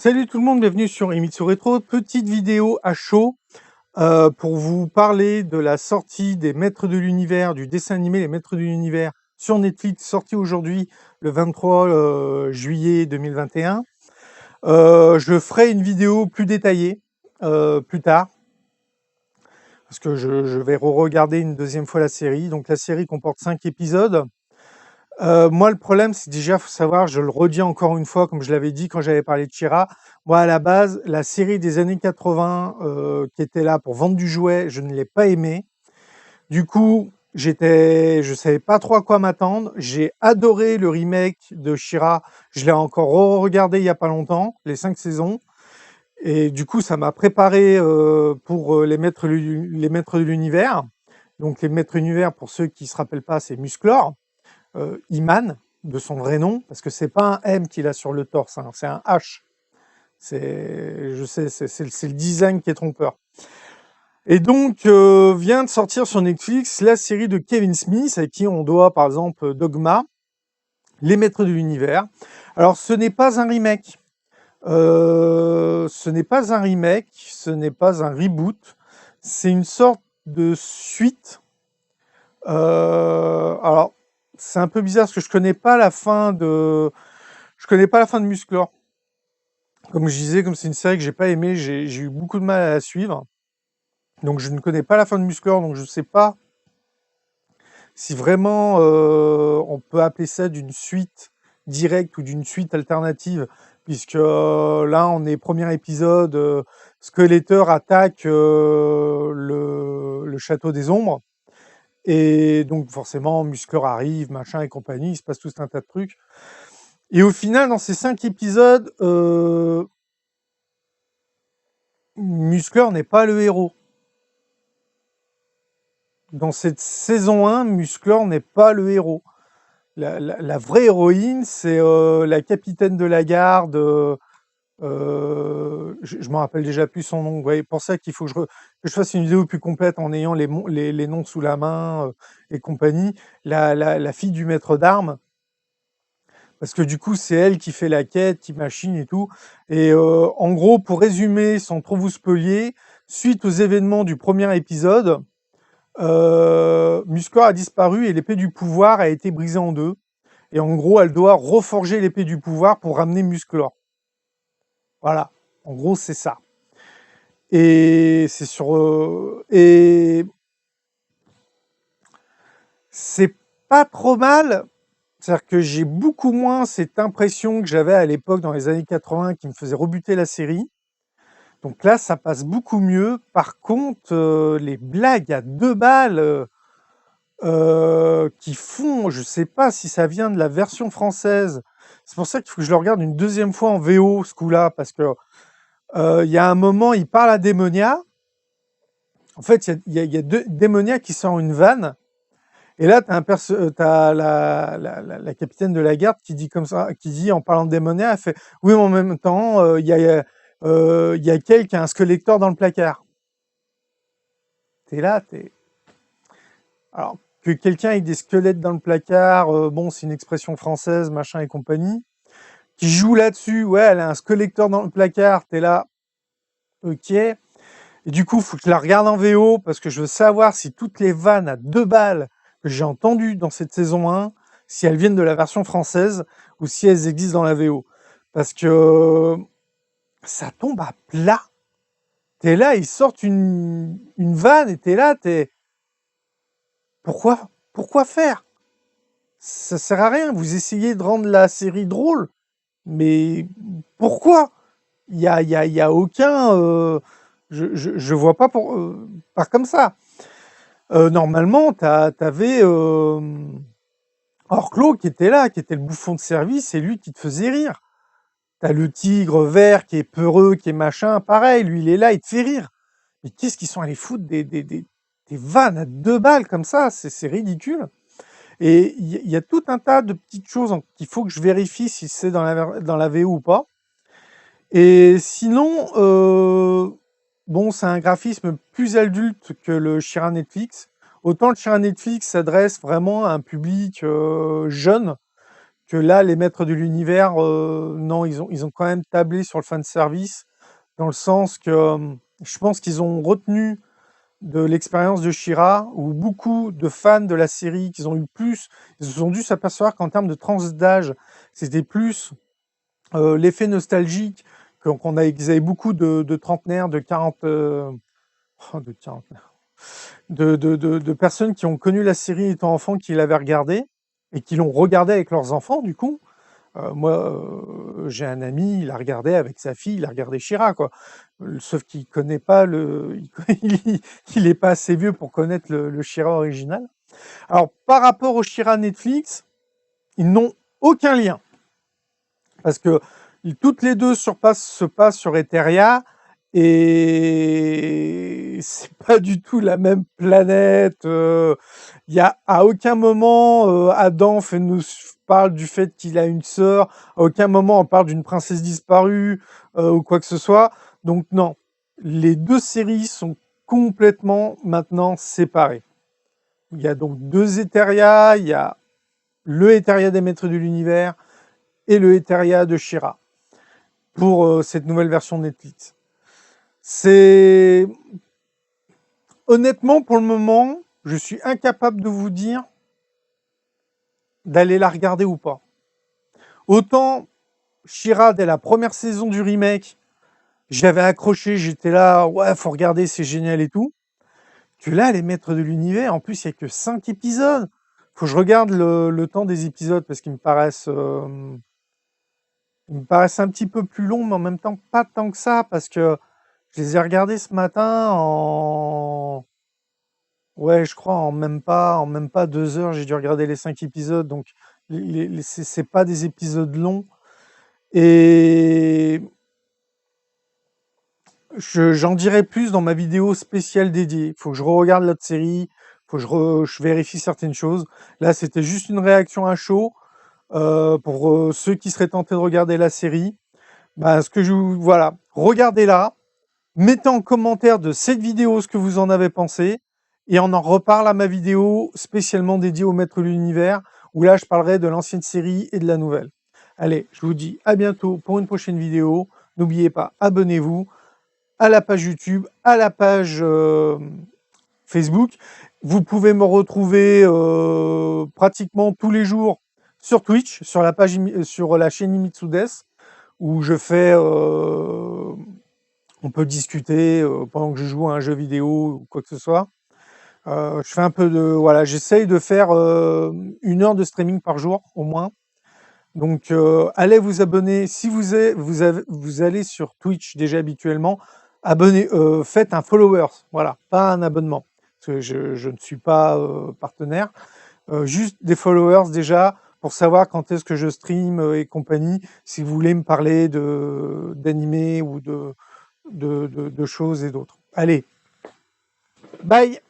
Salut tout le monde, bienvenue sur Emitsu Rétro. Petite vidéo à chaud pour vous parler de la sortie des Maîtres de l'Univers, du dessin animé Les Maîtres de l'Univers sur Netflix, sorti aujourd'hui le 23 juillet 2021. Je ferai une vidéo plus détaillée plus tard, parce que je vais re-regarder une deuxième fois la série. Donc la série comporte 5 épisodes. Moi, le problème, c'est déjà, faut savoir, je le redis encore une fois, comme je l'avais dit quand j'avais parlé de She-Ra. Moi, à la base, la série des années 80, qui était là pour vendre du jouet, je ne l'ai pas aimée. Du coup, je savais pas trop à quoi m'attendre. J'ai adoré le remake de She-Ra. Je l'ai encore regardé il y a pas longtemps, les 5 saisons. Et du coup, ça m'a préparé pour les maîtres de l'univers. Donc, les maîtres de l'univers, pour ceux qui se rappellent pas, c'est Musclor. Iman, de son vrai nom, parce que c'est pas un M qu'il a sur le torse, hein, c'est un H. Je sais, c'est le design qui est trompeur. Et donc, vient de sortir sur Netflix la série de Kevin Smith, avec qui on doit, par exemple, Dogma, Les Maîtres de l'Univers. Alors, ce n'est pas un remake. Ce n'est pas un remake, ce n'est pas un reboot. C'est une sorte de suite. Alors, c'est un peu bizarre parce que je connais pas la fin de Musclor. Comme je disais, comme c'est une série que j'ai pas aimée, j'ai eu beaucoup de mal à la suivre. Donc je ne connais pas la fin de Musclor, donc je sais pas si vraiment on peut appeler ça d'une suite directe ou d'une suite alternative, puisque là on est premier épisode, Skeletor attaque le château des ombres. Et donc forcément, Musclor arrive, machin et compagnie, il se passe tout un tas de trucs. Et au final, dans ces 5 épisodes, Musclor n'est pas le héros. Dans cette saison 1, Musclor n'est pas le héros. La vraie héroïne, c'est la capitaine de la garde. Je m'en rappelle déjà plus son nom. Ouais, pour ça qu'il faut que je fasse une vidéo plus complète en ayant les noms sous la main et compagnie. La fille du maître d'armes. Parce que du coup, c'est elle qui fait la quête, qui machine et tout. Et en gros, pour résumer, sans trop vous spoiler, suite aux événements du premier épisode, Musclor a disparu et l'épée du pouvoir a été brisée en deux. Et en gros, elle doit reforger l'épée du pouvoir pour ramener Musclor. Voilà. En gros, c'est ça. Et c'est sur. Et c'est pas trop mal. C'est-à-dire que j'ai beaucoup moins cette impression que j'avais à l'époque dans les années 80 qui me faisait rebuter la série. Donc là, ça passe beaucoup mieux. Par contre, les blagues à 2 balles qui font, je sais pas si ça vient de la version française. C'est pour ça qu'il faut que je le regarde une deuxième fois en VO, ce coup-là, parce que il y a un moment, il parle à Démonia. En fait, il y a Démonia qui sort une vanne. Et là, t'as la capitaine de la garde qui dit comme ça, qui dit en parlant de Démonia, elle fait oui, mais en même temps, il y a quelqu'un, un Skeletor dans le placard. T'es là, t'es. Alors, que quelqu'un ait des squelettes dans le placard, bon, c'est une expression française, machin et compagnie. Qui joue là-dessus, ouais, elle a un Skeletor dans le placard, t'es là, ok. Et du coup, faut que je la regarde en VO parce que je veux savoir si toutes les vannes à 2 balles que j'ai entendues dans cette saison 1, si elles viennent de la version française ou si elles existent dans la VO. Parce que ça tombe à plat. T'es là, ils sortent une vanne et t'es là, t'es. Pourquoi faire? Ça sert à rien. Vous essayez de rendre la série drôle, mais pourquoi? Il y a aucun. Je vois pas pas comme ça. Normalement, t'avais Orclo qui était là, qui était le bouffon de service, c'est lui qui te faisait rire. T'as le tigre vert qui est peureux, qui est machin, pareil, lui il est là, il te fait rire. Mais qu'est-ce qu'ils sont allés foutre des vannes à 2 balles comme ça? C'est ridicule. Et il y a tout un tas de petites choses qu'il faut que je vérifie si c'est dans la VO ou pas. Et sinon, bon, c'est un graphisme plus adulte que le She-Ra Netflix. Autant le She-Ra Netflix s'adresse vraiment à un public jeune que là, les maîtres de l'univers, non, ils ont quand même tablé sur le fanservice, dans le sens que je pense qu'ils ont retenu de l'expérience de She-Ra, où beaucoup de fans de la série, qu'ils ont eu plus, ils ont dû s'apercevoir qu'en termes de tranche d'âge, c'était plus l'effet nostalgique, qu'ils avaient beaucoup de trentenaires, de 40, de 40, de personnes qui ont connu la série étant enfants, qui l'avaient regardée, et qui l'ont regardée avec leurs enfants, du coup. Moi, j'ai un ami, il a regardé avec sa fille, il a regardé She-Ra, quoi. Sauf qu'il connaît pas il est pas assez vieux pour connaître le She-Ra original. Alors, par rapport au She-Ra Netflix, ils n'ont aucun lien. Parce que toutes les deux se passent sur Etheria, et c'est pas du tout la même planète. Il y a à aucun moment Adam nous parle du fait qu'il a une sœur. À aucun moment on parle d'une princesse disparue ou quoi que ce soit. Donc non, les deux séries sont complètement maintenant séparées. Il y a donc deux Etheria. Il y a le Etheria des Maîtres de l'Univers et le Etheria de She-Ra pour cette nouvelle version de Netflix. C'est honnêtement, pour le moment, je suis incapable de vous dire d'aller la regarder ou pas. Autant She-Ra, dès la première saison du remake, j'avais accroché, j'étais là, ouais, faut regarder, c'est génial et tout. Que là, les Maîtres de l'Univers, en plus, il n'y a que 5 épisodes. Faut que je regarde le temps des épisodes parce qu'ils me paraissent un petit peu plus longs, mais en même temps pas tant que ça, parce que je les ai regardés ce matin en... Ouais, je crois en même pas 2 heures, j'ai dû regarder les 5 épisodes, donc c'est pas des épisodes longs. Et j'en dirai plus dans ma vidéo spéciale dédiée. Il faut que je re-regarde l'autre série, faut que je vérifie certaines choses. Là, c'était juste une réaction à chaud pour ceux qui seraient tentés de regarder la série. Bah, voilà, regardez-la. Mettez en commentaire de cette vidéo ce que vous en avez pensé, et on en reparle à ma vidéo spécialement dédiée au Maître de l'Univers, où là je parlerai de l'ancienne série et de la nouvelle. Allez, je vous dis à bientôt pour une prochaine vidéo. N'oubliez pas, abonnez-vous à la page YouTube, à la page Facebook. Vous pouvez me retrouver pratiquement tous les jours sur Twitch, sur la chaîne Imitsudes, où je fais... on peut discuter pendant que je joue à un jeu vidéo ou quoi que ce soit. Je fais un peu de... Voilà, j'essaye de faire 1 heure de streaming par jour, au moins. Donc, allez vous abonner. Si vous allez sur Twitch déjà habituellement, faites un followers. Voilà, pas un abonnement. Parce que je ne suis pas partenaire. Juste des followers déjà, pour savoir quand est-ce que je stream et compagnie. Si vous voulez me parler d'animé ou de choses et d'autres. Allez, bye!